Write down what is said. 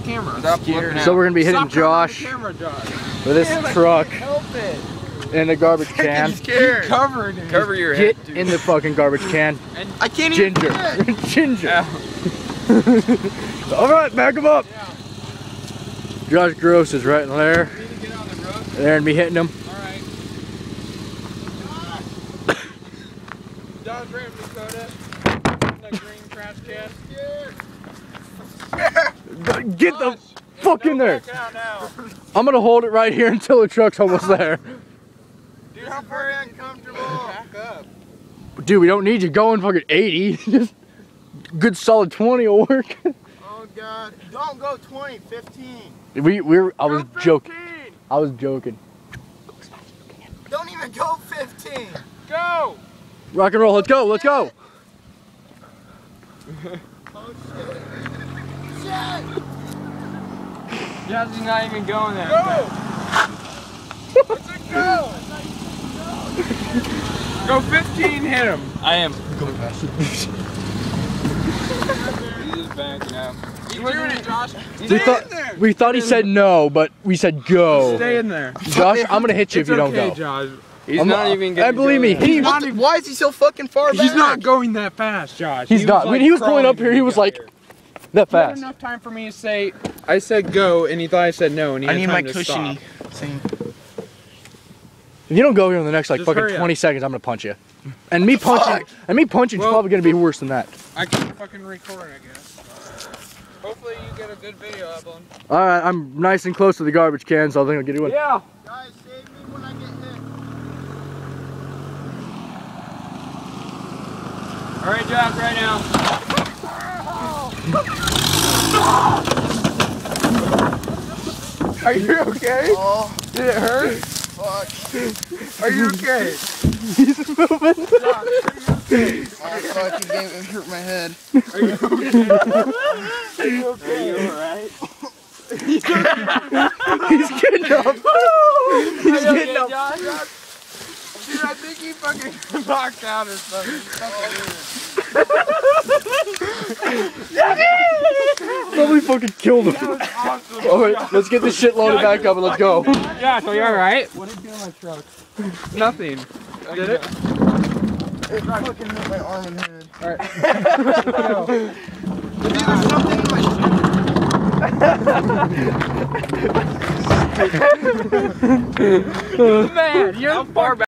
camera. So we're gonna be hitting Josh with this truck in the garbage can. Cover your head. Get in the fucking garbage can. And I can't even Ginger. All right, back him up. Yeah. Josh Gross is right in there. We need to get on the road. There and be hitting him. All right. Dodge Ram Dakota. The green trash can. Get the fuck in there. Back out now. I'm gonna hold it right here until the truck's almost there. Dude, how very uncomfortable. Back up. Dude, we don't need you going fucking 80. Just good solid 20 will work. Oh god. Don't go 20, 15. I was joking. I was joking. Don't even go 15. Go! Rock and roll, let's go, let's go. Oh shit. Shit! Jazzy's not even going there. Go! Let's go! Go 15, hit him. I am. Going faster. He's just backing up. He's doing it, Josh. We thought he said no, but we said go. Stay in there. Josh, I'm gonna hit you if you don't go. Josh. He's not even getting. And believe me, why is he so fucking far back? He's not going that fast, Josh. He's not. When he was pulling up here, he was like that He had fast. enough time for me to say, I said go, and he thought I said no, and he had I need time my to cushiony stop. thing. If you don't go here in the next like Just fucking hurry up. 20 seconds, I'm gonna punch you. And me punching, is probably gonna be worse than that. I can fucking record, I guess. Hopefully you get a good video of him. All right, I'm nice and close to the garbage can, so I think I'll get it. Yeah. Guys, save me when I get hit. All right, Josh, right now. Are you okay? Oh, Did it hurt? fuck. Are you okay? He's moving. Oh, fucking game, it hurt my head. Are you okay? Are you okay? Are you alright? He's getting up. He's getting up. Dude, I think he fucking knocked out or something. Probably fucking killed him. That was awesome. All right, let's get this shit loaded back up and let's go. Josh, are you alright? What did you do on my truck? Nothing. Did it? It fucking hurt my arm and head. Alright. There's something in my Man, you're far back.